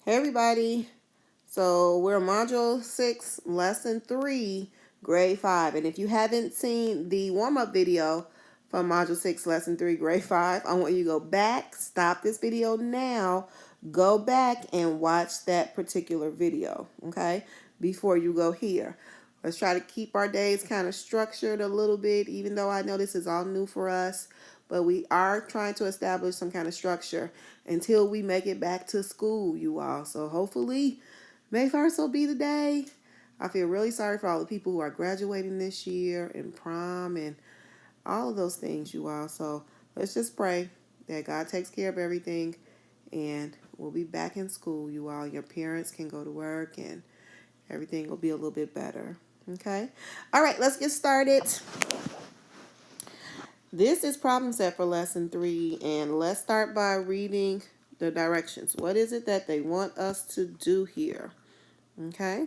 Hey everybody. So we're module 6, lesson 3, grade 5. And if you haven't seen the warm-up video from module 6, lesson 3, grade 5, I want you to go back, stop this video now, go back and watch that particular video, okay? Before you go here. Let's try to keep our days kind of structured a little bit, even though I know this is all new for us. But we are trying to establish some kind of structure until we make it back to school, you all. So hopefully May 1st will be the day. I feel really sorry for all the people who are graduating this year and prom and all of those things, you all. So let's just pray that God takes care of everything and we'll be back in school, you all. Your parents can go to work and everything will be a little bit better. Okay? All right, let's get started. This is problem set for lesson 3, and let's start by reading the directions. What is it that they want us to do here? Okay,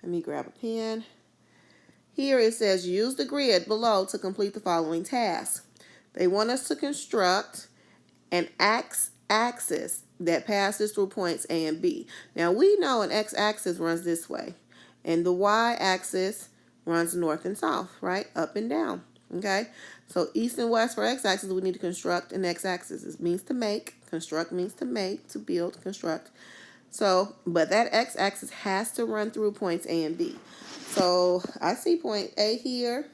let me grab a pen. Here it says use the grid below to complete the following tasks. They want us to construct an x-axis that passes through points A and B. Now we know an x-axis runs this way, and the y-axis runs north and south, right? Up and down. Okay, so east and west for x-axis, we need to construct an x-axis. It means to make. Construct means to make, to build, construct. So, but that x-axis has to run through points A and B. So I see point A here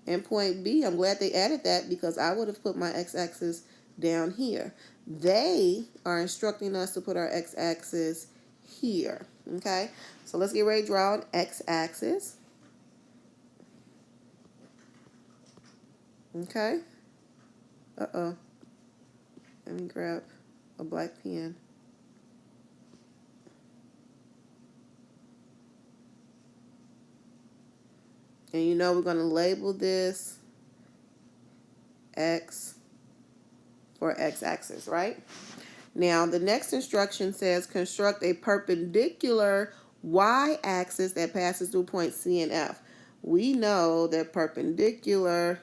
and point B. I'm glad they added that because I would have put my x-axis down here. They are instructing us to put our x-axis here. Okay, so let's get ready to draw an x-axis. Okay. Let me grab a black pen. And you know we're going to label this X for x-axis, right? Now the next instruction says construct a perpendicular y-axis that passes through points C and F. We know that perpendicular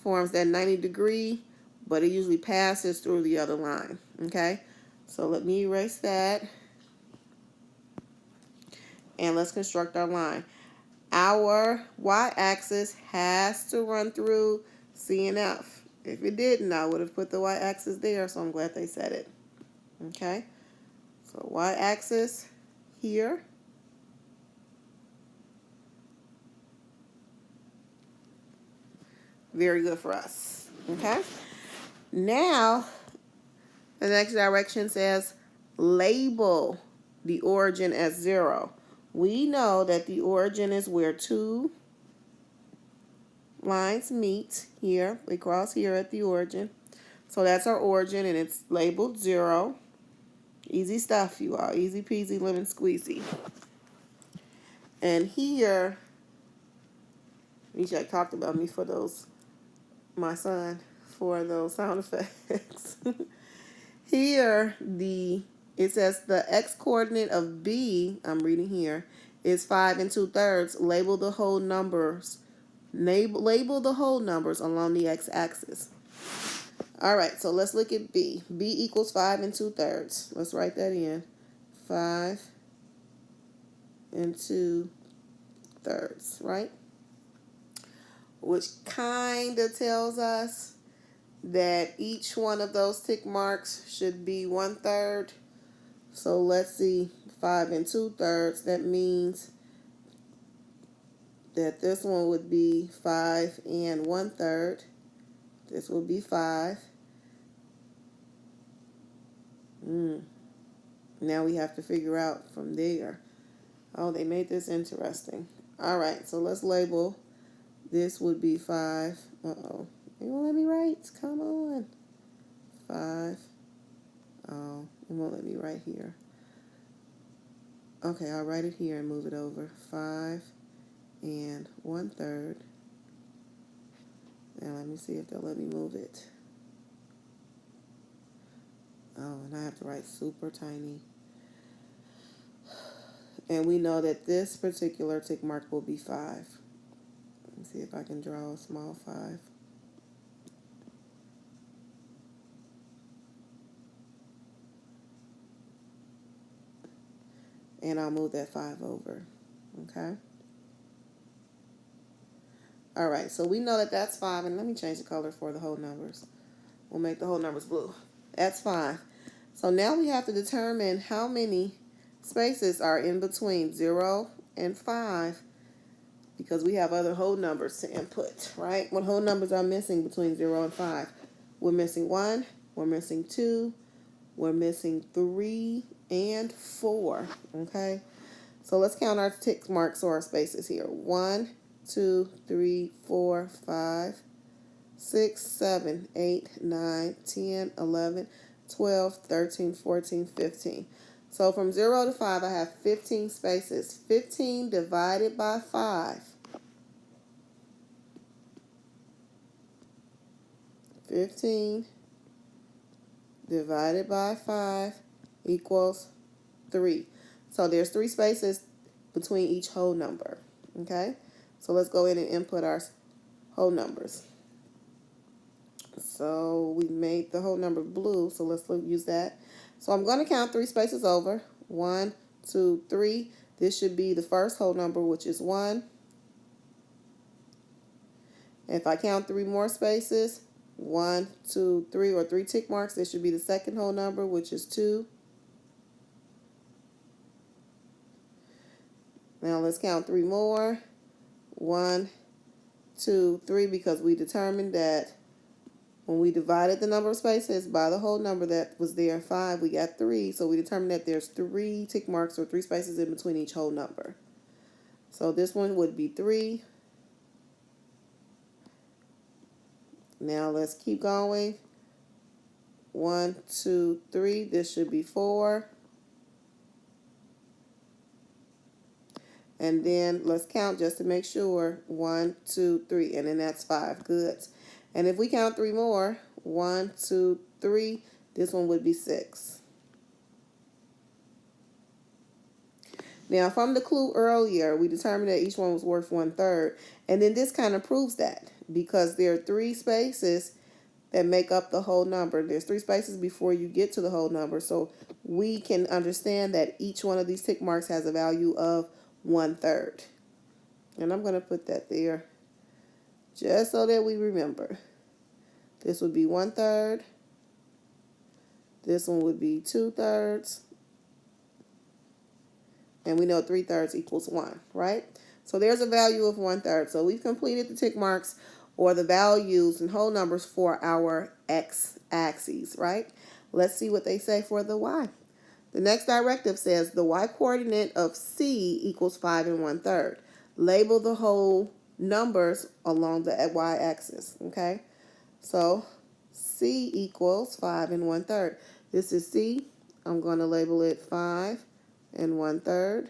forms that 90-degree, but it usually passes through the other line. Okay, so let me erase that. And let's construct our line. Our y-axis has to run through C and F. If it didn't, I would have put the y-axis there, so I'm glad they said it. Okay, so y-axis here. Very good for us. Okay, now the next direction says label the origin as 0. We know that the origin is where two lines meet here. They cross here at the origin. So that's our origin, and it's labeled 0. Easy stuff, you all. Easy peasy, lemon squeezy. And here, Mishak talked about me for those, my son, for those sound effects. Here, it says the x-coordinate of B, I'm reading here, is 5 2/3. Label the whole numbers. Label the whole numbers along the x-axis. All right, so let's look at B. B equals 5 2/3. Let's write that in. 5 2/3, right? Which kind of tells us that each one of those tick marks should be 1/3. So let's see, 5 2/3. That means that this one would be 5 1/3. This will be 5. Now we have to figure out from there. Oh, they made this interesting. All right, so let's label. This would be 5. Uh-oh. It won't let me write. Come on. 5. Oh, it won't let me write here. Okay, I'll write it here and move it over. 5 1/3. Now let me see if they'll let me move it. Oh, and I have to write super tiny. And we know that this particular tick mark will be 5. Let's see if I can draw a small 5. and I'll move that 5 over. Okay. All right, so we know that that's 5, and let me change the color for the whole numbers. We'll make the whole numbers blue. That's 5. So now we have to determine how many spaces are in between 0 and 5 because we have other whole numbers to input, right? What whole numbers are missing between 0 and 5? We're missing 1, we're missing 2, we're missing 3, and 4, okay? So let's count our tick marks or our spaces here. 1, 2, 3, 4, 5, 6, 7, 8, 9, 10, 11, 12, 13, 14, 15. So from 0 to 5, I have 15 spaces. 15 divided by 5. 15 divided by 5 equals 3. So there's 3 spaces between each whole number. Okay? So let's go in and input our whole numbers. So we made the whole number blue, so let's use that. So I'm going to count 3 spaces over. 1, 2, 3. This should be the first whole number, which is 1. If I count 3 more spaces, 1, 2, 3, or 3 tick marks, this should be the second whole number, which is 2. Now let's count 3 more. 1, 2, 3, because we determined that when we divided the number of spaces by the whole number that was there, 5, we got 3. So we determined that there's 3 tick marks or 3 spaces in between each whole number. So this one would be 3. Now let's keep going. 1, 2, 3. This should be 4. And then let's count just to make sure. 1, 2, 3. And then that's 5. Good. And if we count 3 more, 1, 2, 3, this one would be 6. Now, from the clue earlier, we determined that each one was worth 1/3. And then this kind of proves that because there are 3 spaces that make up the whole number. There's 3 spaces before you get to the whole number. So we can understand that each one of these tick marks has a value of 1/3. And I'm going to put that there just so that we remember. This would be 1/3. This one would be 2/3. And we know 3/3 equals 1, right? So there's a value of 1/3. So we've completed the tick marks or the values and whole numbers for our x-axis, right? Let's see what they say for the y. The next directive says the y-coordinate of C equals 5 and 1/3. Label the whole numbers along the y-axis, okay? So C equals 5 and 1/3. This is C. I'm going to label it 5 and 1/3,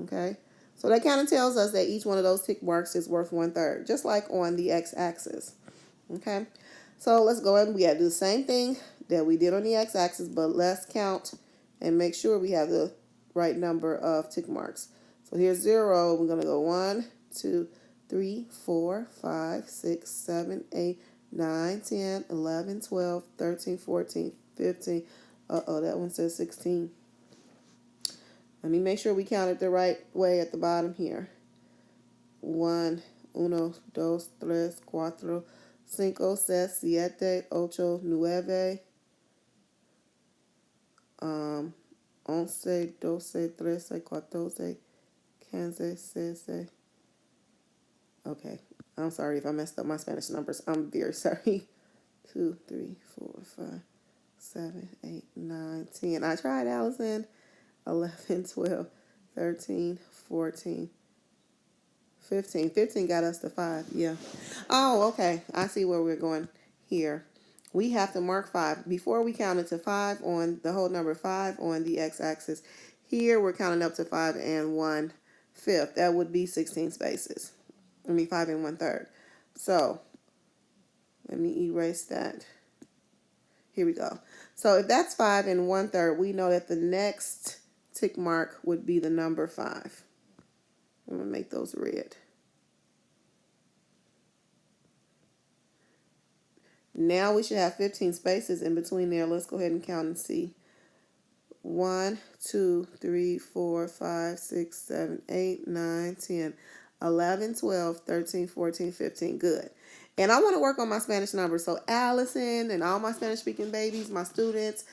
okay? So that kind of tells us that each one of those tick marks is worth 1/3, just like on the x-axis, okay? So let's go ahead and we have to do the same thing that we did on the x-axis, but let's count and make sure we have the right number of tick marks. So here's 0. We're going to go 1, 2, 3, 4, 5, 6, 7, 8, 9, 10, 11, 12, 13, 14, 15. Uh-oh, that one says 16. Let me make sure we count it the right way at the bottom here. 1, 1, 2, 3, 4, 5, 6, 7, 8, 9, 11, 12, 13, 14, 15, 16. Okay, I'm sorry if I messed up my Spanish numbers. I'm very sorry. 2, 3, 4, 5, 7, 8, 9, 10. I tried, Allison. 11, 12, 13, 14, 15. 15 got us to 5, yeah. Oh, okay. I see where we're going here. We have to mark 5. Before we counted to 5 on the whole number 5 on the x-axis. Here we're counting up to 5 and 1/5. That would be 16 spaces. 5 and 1/3. So let me erase that. Here we go. So if that's 5 and 1/3, we know that the next tick mark would be the number 5. I'm going to make those red. Now we should have 15 spaces in between there. Let's go ahead and count and see. 1, 2, 3, 4, 5, 6, 7, 8, 9, 10, 11, 12, 13, 14, 15. Good. And I want to work on my Spanish numbers. So Allison and all my Spanish speaking babies, my students,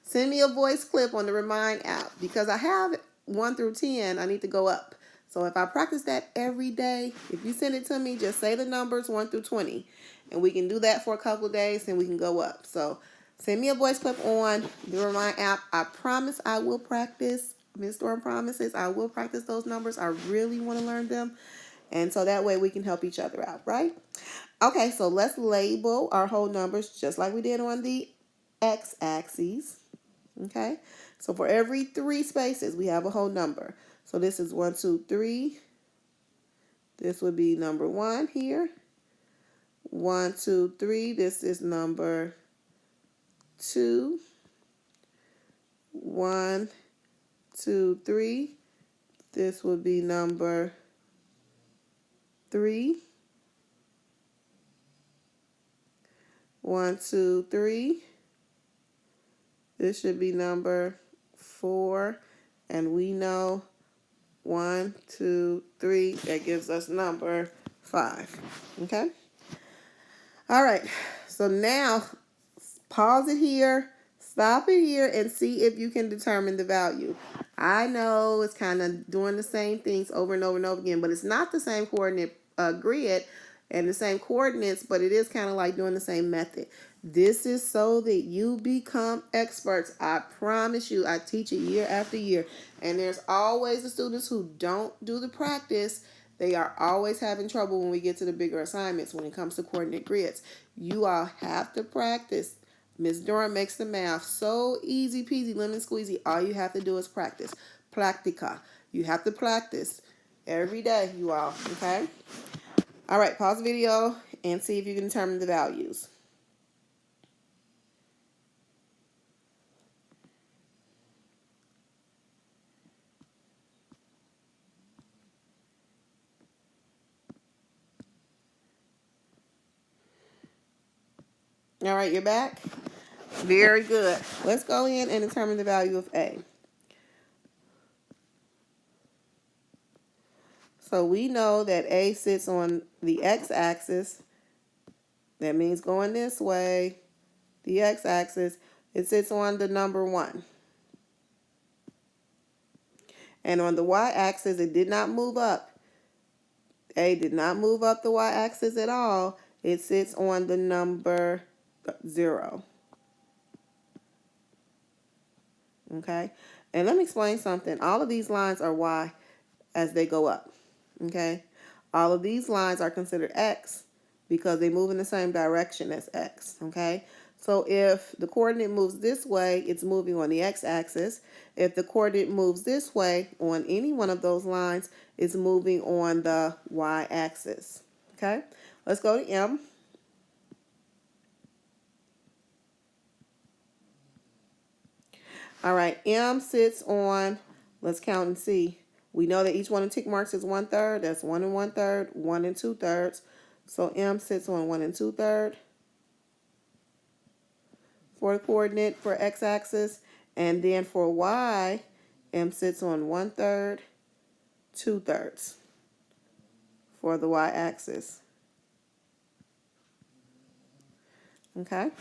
send me a voice clip on the Remind app because I have 1 through 10. I need to go up. So if I practice that every day, if you send it to me, just say the numbers 1 through 20. And we can do that for a couple of days and we can go up. So send me a voice clip on the Remind app. I promise I will practice. Ms. Storm promises I will practice those numbers. I really want to learn them. And so that way we can help each other out, right? Okay, so let's label our whole numbers just like we did on the x-axis. Okay, so for every 3 spaces, we have a whole number. So this is 1, 2, 3. This would be number 1 here. 1, 2, 3. This is number 2. 1, 2, 3. This would be number 3. 1, 2, 3. This should be number 4. And we know 1, 2, 3. That gives us number 5. Okay? All right. So now pause it here, stop it here, and see if you can determine the value. I know it's kind of doing the same things over and over and over again, but it's not the same coordinate grid and the same coordinates, but it is kind of like doing the same method. This is so that you become experts. I promise you, I teach it year after year. And there's always the students who don't do the practice. They are always having trouble when we get to the bigger assignments when it comes to coordinate grids. You all have to practice. Ms. Durham makes the math so easy peasy, lemon squeezy. All you have to do is practice. Practica. You have to practice every day, you all, okay? All right, pause the video and see if you can determine the values. All right, you're back? Very good. Let's go in and determine the value of A. So we know that A sits on the x-axis. That means going this way. The x-axis, it sits on the number 1. And on the y-axis, it did not move up. A did not move up the y-axis at all. It sits on the number 0. Okay? And let me explain something. All of these lines are y as they go up. Okay? All of these lines are considered x because they move in the same direction as x. Okay? So if the coordinate moves this way, it's moving on the x-axis. If the coordinate moves this way on any one of those lines, it's moving on the y-axis. Okay? Let's go to M. All right, M sits on, let's count and see. We know that each one of the tick marks is 1/3. That's 1 1/3, 1 2/3. So M sits on 1 2/3 for the coordinate for x-axis. And then for y, M sits on 1/3, 2/3 for the y-axis. Okay.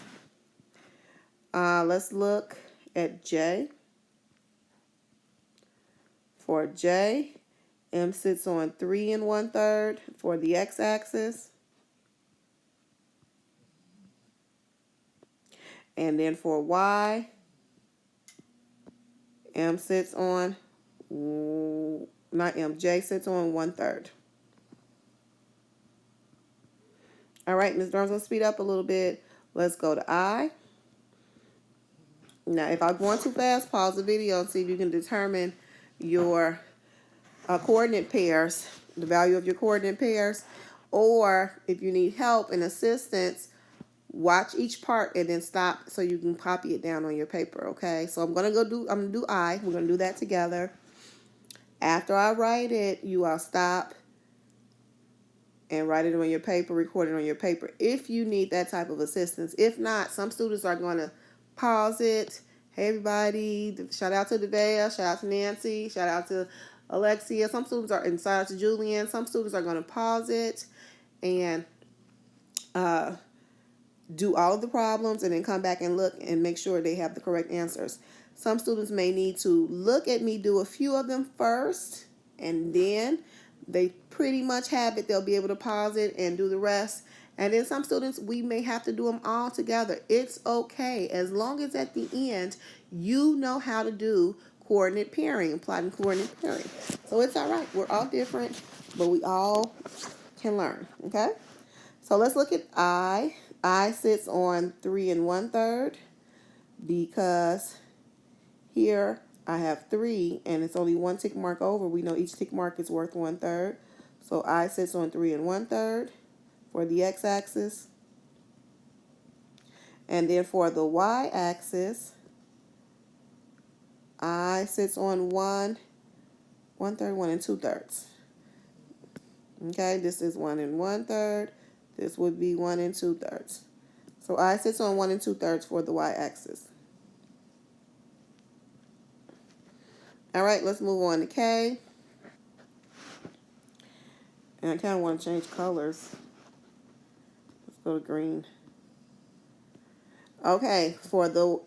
Let's look at J. For J, M sits on 3 1/3 for the x-axis. And then for Y, M sits on, not M, J sits on 1/3. All right, Ms. Durham's going to speed up a little bit. Let's go to I. Now, if I'm going too fast, pause the video and see if you can determine your coordinate pairs, the value of your coordinate pairs, or if you need help and assistance, watch each part and then stop so you can copy it down on your paper, okay? So I'm gonna do I. We're gonna do that together. After I write it, you all stop and write it on your paper, record it on your paper if you need that type of assistance. If not, some students are gonna pause it, Hey everybody, shout out to Devea, shout out to Nancy, shout out to Alexia. Some students are, and shout out to Julian. Some students are going to pause it and do all of the problems and then come back and look and make sure they have the correct answers. Some students may need to look at me do a few of them first, and then they pretty much have it. They'll be able to pause it and do the rest. And then some students, we may have to do them all together. It's okay, as long as at the end you know how to do coordinate pairing, plotting coordinate pairing. So it's all right. We're all different, but we all can learn, okay? So let's look at I. I sits on 3 1/3 because here I have 3 and it's only one tick mark over. We know each tick mark is worth 1/3. So I sits on 3 1/3 for the x-axis. And then for the y-axis, I sits on 1 1/3, 1 2/3. Okay, this is 1 1/3. This would be 1 2/3. So I sits on 1 2/3 for the y-axis. All right, let's move on to K. And I kind of want to change colors. Let's go to green. Okay, for the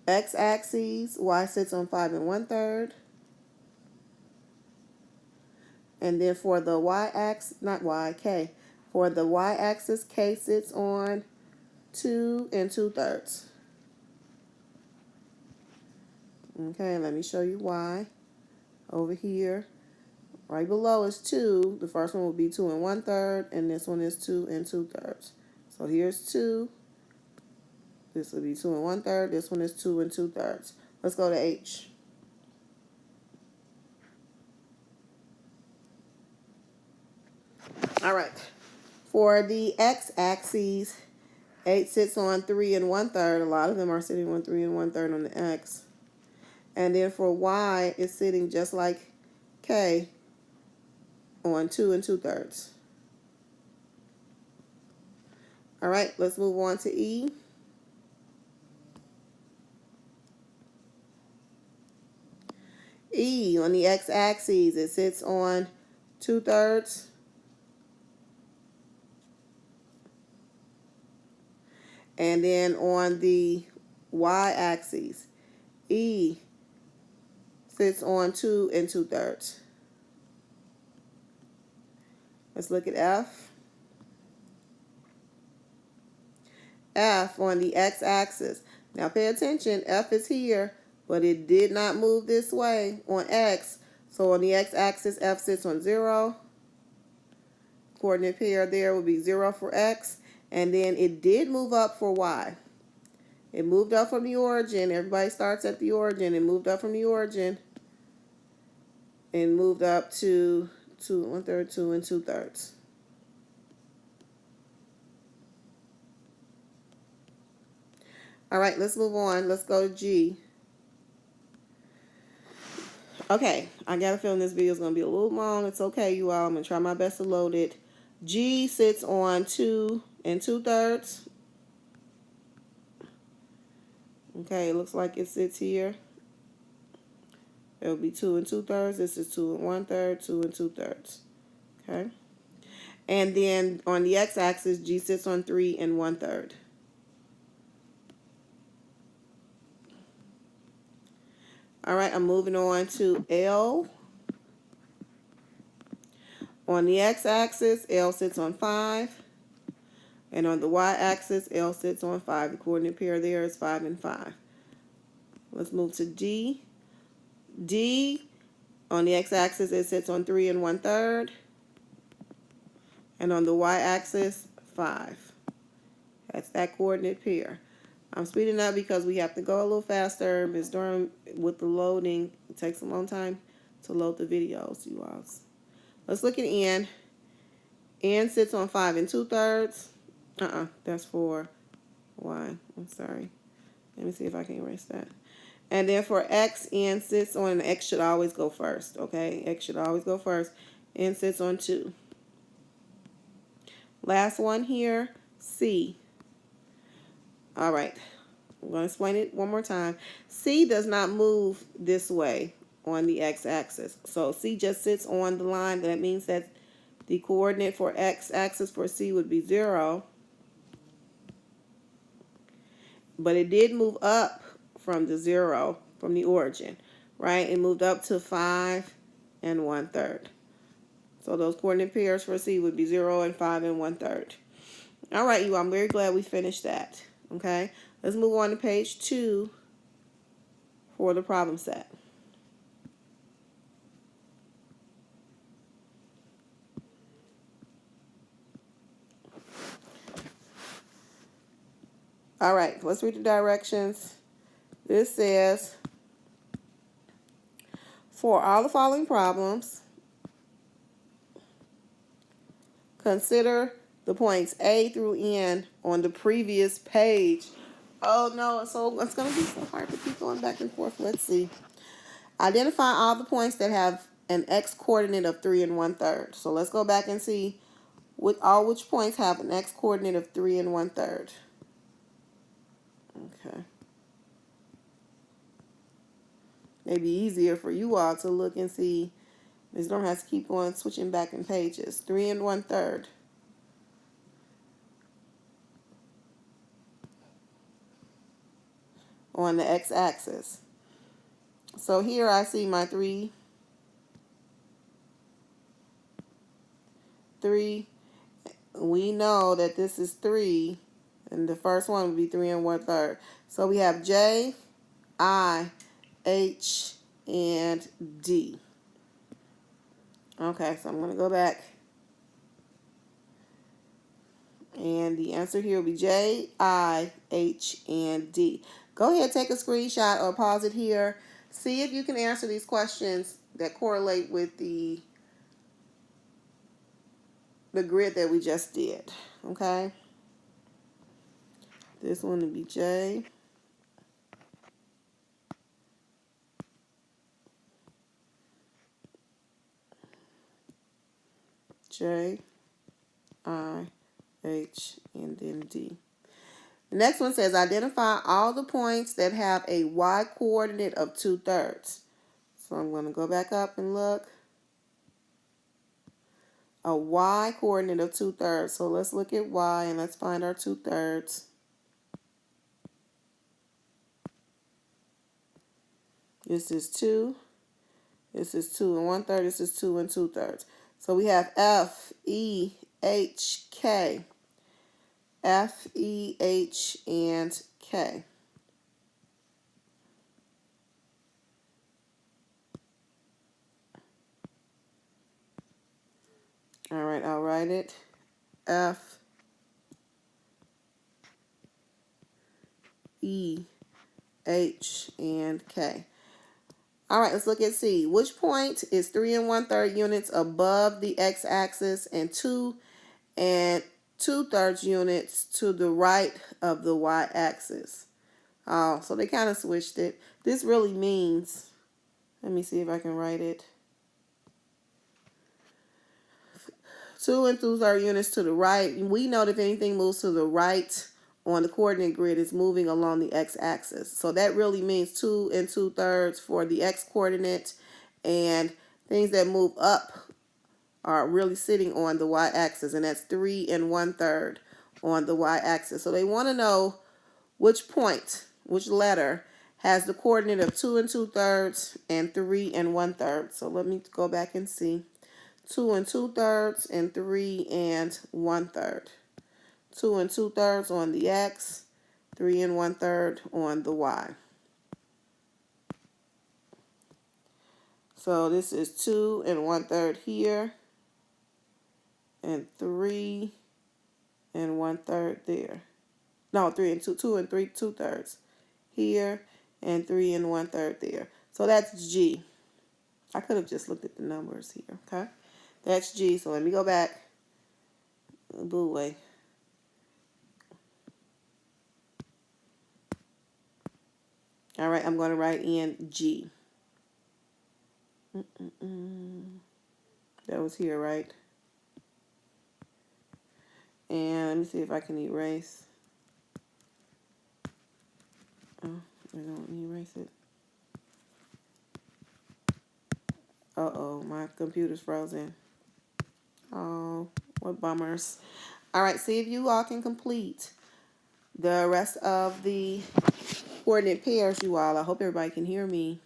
x-axis, y sits on 5 1/3. And then for the y-axis, not y, K. For the y-axis, K sits on 2 2/3. Okay, let me show you why. Over here, right below is 2. The first one will be 2 1/3, and this one is 2 2/3. So here's 2. This will be 2 1/3. This one is 2 2/3. Let's go to H. All right. For the x-axis, H sits on 3 1/3. A lot of them are sitting on 3 1/3 on the x. And then for y, it's sitting just like K on 2 2/3. All right, let's move on to E. E, on the x-axis, it sits on 2/3. And then on the y-axis, E sits on 2 2/3. Let's look at F. F on the x-axis. Now pay attention, F is here, but it did not move this way on X. So on the x-axis, F sits on 0. Coordinate pair there will be 0 for X. And then it did move up for Y. It moved up from the origin. Everybody starts at the origin. It moved up from the origin and moved up to 2 1/3, 2 2/3. All right, let's move on. Let's go to G. Okay, I got a feeling this video is going to be a little long. It's okay, you all. I'm going to try my best to load it. G sits on 2 2/3. Okay, it looks like it sits here. It will be 2 2/3. This is 2 1/3, 2 2/3. Okay. And then on the x-axis, G sits on 3 1/3. All right, I'm moving on to L. On the x-axis, L sits on 5. And on the y-axis, L sits on 5. The coordinate pair there is 5 and 5. Let's move to D. D, on the x-axis, it sits on 3 1/3. And on the y-axis, 5. That's that coordinate pair. I'm speeding up because we have to go a little faster. Ms. Durham, with the loading, it takes a long time to load the videos, you all. Let's look at N. N sits on 5 2/3. That's for Y. I'm sorry. Let me see if I can erase that. And then for X, N sits on, X should always go first, okay? X should always go first. N sits on 2. Last one here, C. All right. I'm going to explain it one more time. C does not move this way on the x-axis. So C just sits on the line. That means that the coordinate for x-axis for C would be 0. But it did move up from the 0, from the origin, right? It moved up to 5 and 1/3. So those coordinate pairs for C would be 0 and 5 and 1/3. All right, you. I'm very glad we finished that. Okay, let's move on to page 2 for the problem set. All right, let's read the directions. This says, for all the following problems, consider the points A through N on the previous page. Oh no, so it's going to be so hard to keep going back and forth. Let's see. Identify all the points that have an x coordinate of 3 and 1/3. So let's go back and see which points have an x coordinate of 3 and 1/3. Okay. Maybe easier for you all to look and see. You don't have to keep going switching back in pages. 3 and 1/3. On the x-axis. So here I see my 3. We know that this is 3, and the first one would be 3 and 1/3. So we have J, I, H, and D. Okay, so I'm going to go back. And the answer here will be J, I, H, and D. Go ahead, take a screenshot or pause it here. See if you can answer these questions that correlate with the grid that we just did. Okay? This one will be J. J, I, H, and then D. The next one says identify all the points that have a y coordinate of 2/3. So I'm going to go back up and look. A y coordinate of 2/3. So let's look at y and let's find our 2/3. This is 2. This is 2 and 1/3. This is 2 and 2/3. So we have F, E, H, K. F, E, H, and K. All right, I'll write it. F, E, H, and K. All right, let's look at C. Which point is 3 and 1/3 units above the x-axis and 2 and 2/3 units to the right of the y-axis? Oh, so they kind of switched it. This really means, let me see if I can write it. 2 and 2/3 units to the right. We know that if anything moves to the right on the coordinate grid, it's moving along the x-axis. So that really means 2 and 2/3 for the x-coordinate, and things that move up are really sitting on the y-axis, and that's 3 and 1/3 on the y-axis. So they want to know which point, which letter has the coordinate of 2 and 2/3 and 3 and 1/3. So let me go back and see. 2 and 2/3 and 3 and 1/3. 2 and 2/3 on the x, 3 and 1/3 on the y. So this is 2 and 1/3 here, and 3 and 1/3 there. No, 3 and 2 and 3 2/3 here, and 3 and 1/3 there. So that's G. I could have just looked at the numbers here. Okay, that's G. So let me go back. Boo way. All right, I'm going to write in G. That was here, right? And let me see if I can erase. Oh, I don't let me erase it. Uh-oh, my computer's frozen. Oh, what bummers. All right, see if you all can complete the rest of the coordinate pairs, you all. I hope everybody can hear me.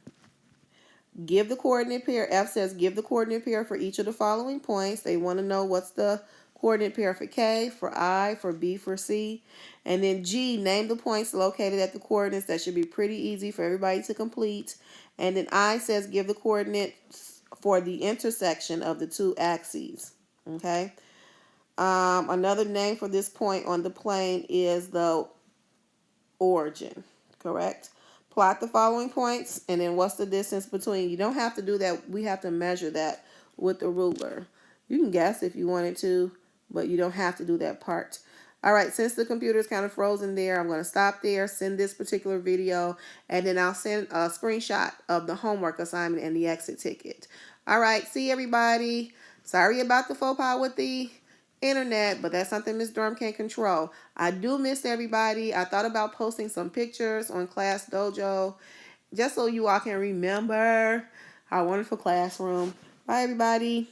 Give the coordinate pair. F says give the coordinate pair for each of the following points. They want to know what's the coordinate pair for K, for I, for B, for C. And then G, name the points located at the coordinates. That should be pretty easy for everybody to complete. And then I says give the coordinates for the intersection of the two axes. Okay. Another name for this point on the plane is the origin, correct? Plot the following points, and then what's the distance between? You don't have to do that. We have to measure that with the ruler. You can guess if you wanted to, but you don't have to do that part. All right, since the computer is kind of frozen there, I'm going to stop there, send this particular video, and then I'll send a screenshot of the homework assignment and the exit ticket. All right, see everybody. Sorry about the faux pas with the internet, but that's something Miss Durham can't control. I do miss everybody. I thought about posting some pictures on Class Dojo just so you all can remember our wonderful classroom. Bye, everybody.